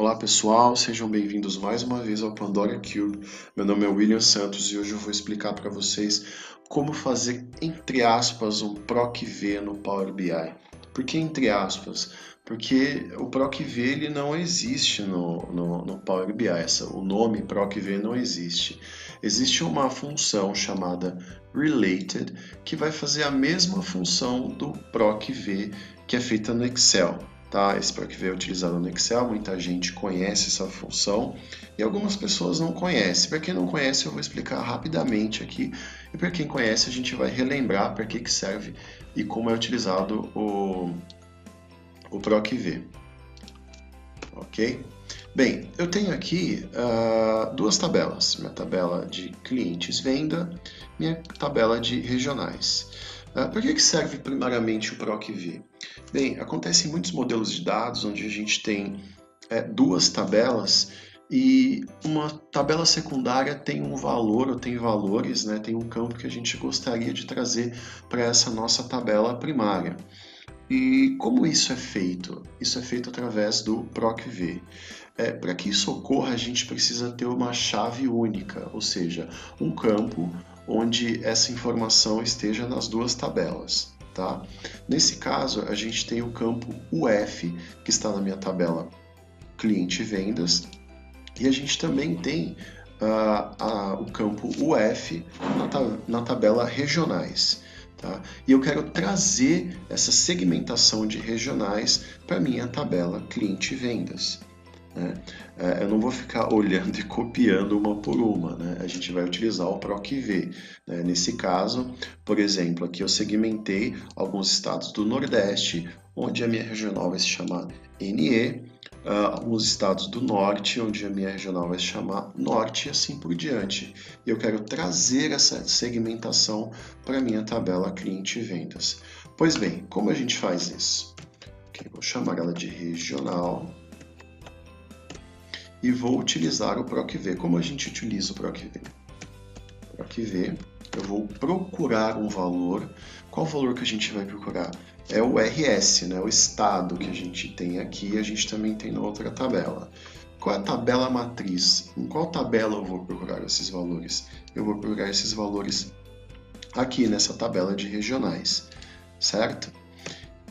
Olá pessoal, sejam bem-vindos mais uma vez ao Pandora Cube. Meu nome é William Santos e hoje eu vou explicar para vocês como fazer, entre aspas, um PROC-V no Power BI. Por que entre aspas? Porque o PROC-V ele não existe no Power BI, o nome PROC-V não existe. Existe uma função chamada Related que vai fazer a mesma função do PROC-V que é feita no Excel. Tá? Esse PROC-V é utilizado no Excel, muita gente conhece essa função e algumas pessoas não conhecem. Para quem não conhece, eu vou explicar rapidamente aqui, e para quem conhece, a gente vai relembrar para que serve e como é utilizado o PROC-V. Ok? Bem, eu tenho aqui duas tabelas, minha tabela de clientes-venda, minha tabela de regionais. Para que serve primariamente o PROC-V? Bem, acontece em muitos modelos de dados onde a gente tem duas tabelas e uma tabela secundária tem um valor ou tem valores, né, tem um campo que a gente gostaria de trazer para essa nossa tabela primária. E como isso é feito? Isso é feito através do PROC-V. Para que isso ocorra, a gente precisa ter uma chave única, ou seja, um campo onde essa informação esteja nas duas tabelas. Tá? Nesse caso, a gente tem o campo UF, que está na minha tabela cliente vendas, e a gente também tem o campo UF na tabela regionais. Tá? E eu quero trazer essa segmentação de regionais para a minha tabela cliente vendas. Né? Eu não vou ficar olhando e copiando uma por uma, né? A gente vai utilizar o PROC-V. Né? Nesse caso, por exemplo, aqui eu segmentei alguns estados do Nordeste, onde a minha regional vai se chamar NE, alguns estados do Norte, onde a minha regional vai se chamar Norte, e assim por diante. E eu quero trazer essa segmentação para a minha tabela cliente e vendas. Pois bem, como a gente faz isso? Okay, vou chamar ela de regional e vou utilizar o PROC-V. Como a gente utiliza o PROC-V? PROC-V, eu vou procurar um valor. Qual valor que a gente vai procurar? É o RS, né? O estado que a gente tem aqui, a gente também tem na outra tabela. Qual é a tabela matriz? Em qual tabela eu vou procurar esses valores? Eu vou procurar esses valores aqui nessa tabela de regionais, certo?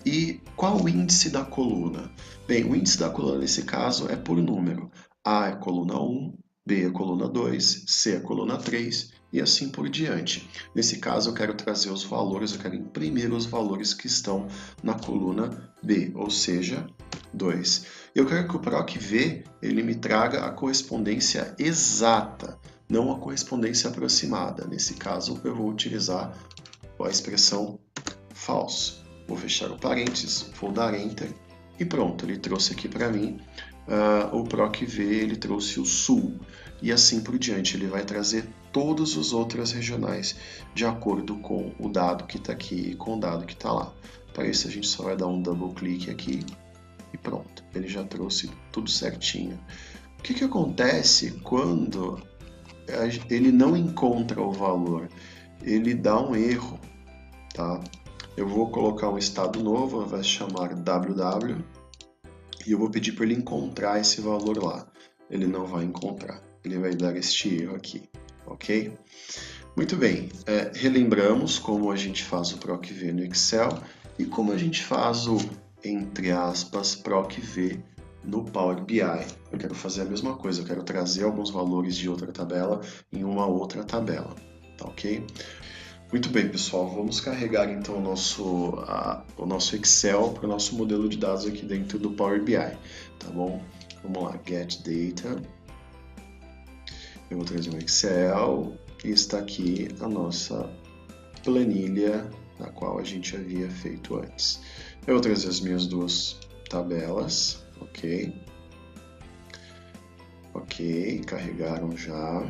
E qual o índice da coluna? Bem, o índice da coluna nesse caso é por número. A é coluna 1, B é coluna 2, C é coluna 3 e assim por diante. Nesse caso eu quero trazer os valores, eu quero imprimir os valores que estão na coluna B, ou seja, 2. Eu quero que o PROC-V ele me traga a correspondência exata, não a correspondência aproximada. Nesse caso eu vou utilizar a expressão false. Vou fechar o parênteses, vou dar Enter e pronto, ele trouxe aqui para mim o PROC-V, ele trouxe o Sul e assim por diante, ele vai trazer todas as outras regionais de acordo com o dado que está aqui e com o dado que está lá. Para isso a gente só vai dar um double clique aqui e pronto, ele já trouxe tudo certinho. O que acontece quando ele não encontra o valor? Ele dá um erro, tá? Eu vou colocar um estado novo, vai se chamar WW, e eu vou pedir para ele encontrar esse valor lá. Ele não vai encontrar, ele vai dar este erro aqui, ok? Muito bem, relembramos como a gente faz o PROC-V no Excel e como a gente faz o, entre aspas, PROC-V no Power BI. Eu quero fazer a mesma coisa, eu quero trazer alguns valores de outra tabela em uma outra tabela, tá ok? Muito bem, pessoal, vamos carregar então o nosso Excel para o nosso modelo de dados aqui dentro do Power BI, tá bom? Vamos lá, Get Data, eu vou trazer um Excel e está aqui a nossa planilha na qual a gente havia feito antes. Eu vou trazer as minhas duas tabelas, ok? Ok, carregaram já.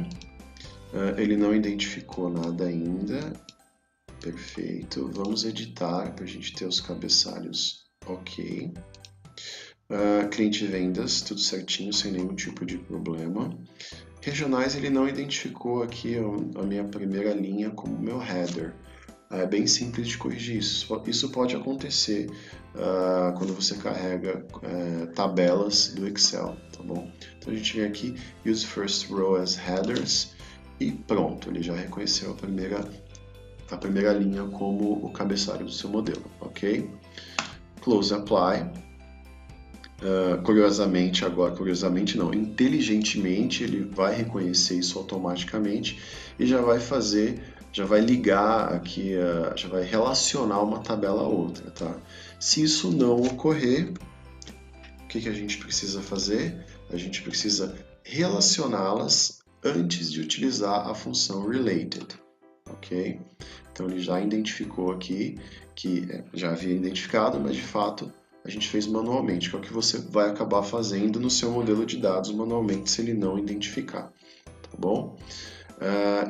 Ele não identificou nada ainda. Perfeito. Vamos editar para a gente ter os cabeçalhos ok. Cliente vendas, tudo certinho, sem nenhum tipo de problema. Regionais, ele não identificou aqui a minha primeira linha como meu header. É bem simples de corrigir isso. Isso pode acontecer quando você carrega tabelas do Excel, tá bom? Então a gente vem aqui, use first row as headers e pronto, ele já reconheceu a primeira linha como o cabeçalho do seu modelo, ok? Close apply. Curiosamente não, inteligentemente ele vai reconhecer isso automaticamente e já vai ligar aqui, já vai relacionar uma tabela a outra, tá? Se isso não ocorrer, o que a gente precisa fazer? A gente precisa relacioná-las antes de utilizar a função related, ok? Então ele já identificou aqui, que já havia identificado, mas de fato a gente fez manualmente, que é o que você vai acabar fazendo no seu modelo de dados manualmente se ele não identificar, tá bom?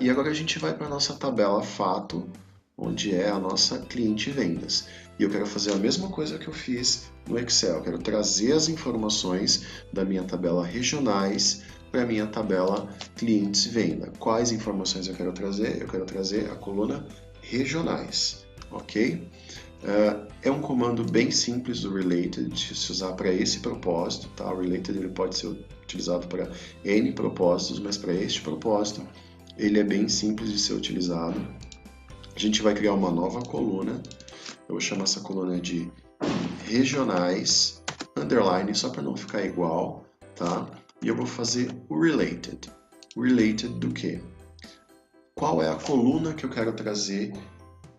E agora a gente vai para a nossa tabela fato, onde é a nossa cliente vendas. E eu quero fazer a mesma coisa que eu fiz no Excel, eu quero trazer as informações da minha tabela regionais para a minha tabela clientes venda. Quais informações eu quero trazer? Eu quero trazer a coluna regionais, ok? É um comando bem simples do related de se usar para esse propósito, tá? O related ele pode ser utilizado para N propósitos, mas para este propósito ele é bem simples de ser utilizado. A gente vai criar uma nova coluna, eu vou chamar essa coluna de regionais, underline, só para não ficar igual, tá? E eu vou fazer o related. Related do quê? Qual é a coluna que eu quero trazer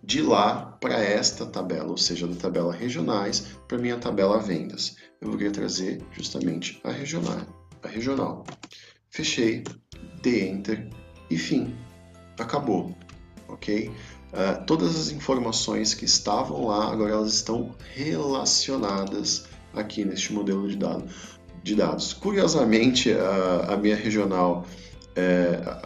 de lá para esta tabela, ou seja, da tabela regionais para minha tabela vendas. Eu vou querer trazer justamente a regional. Fechei, dei Enter e fim. Acabou, ok? Todas as informações que estavam lá, agora elas estão relacionadas aqui neste modelo de dados. Curiosamente, a minha regional,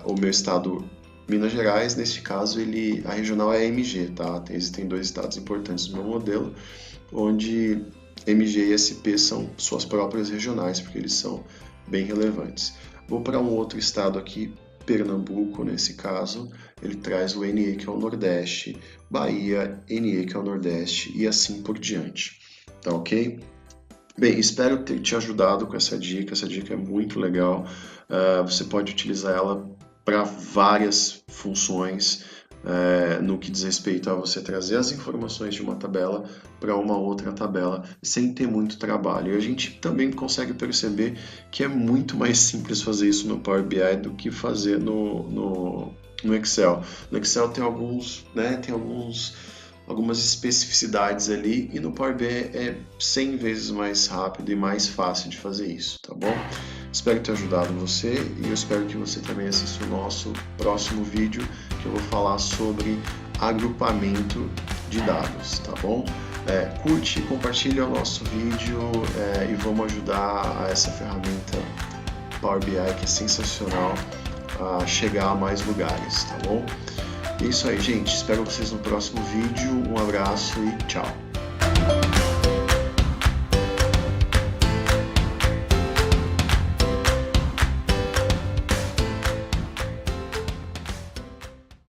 o meu estado Minas Gerais, neste caso, a regional é MG, tá? Existem dois estados importantes no meu modelo, onde MG e SP são suas próprias regionais, porque eles são bem relevantes. Vou para um outro estado aqui, Pernambuco, nesse caso, ele traz o NE, que é o Nordeste, Bahia, NE, que é o Nordeste, e assim por diante. Tá ok? Bem, espero ter te ajudado com essa dica é muito legal. Você pode utilizar ela para várias funções no que diz respeito a você trazer as informações de uma tabela para uma outra tabela sem ter muito trabalho. E a gente também consegue perceber que é muito mais simples fazer isso no Power BI do que fazer no Excel. No Excel tem algumas especificidades ali e no Power BI é 100 vezes mais rápido e mais fácil de fazer isso, tá bom? Espero ter ajudado você e eu espero que você também assista o nosso próximo vídeo, que eu vou falar sobre agrupamento de dados, tá bom? Curte, compartilha o nosso vídeo e vamos ajudar a essa ferramenta Power BI, que é sensacional, a chegar a mais lugares, tá bom? É isso aí, gente. Espero vocês no próximo vídeo. Um abraço e tchau!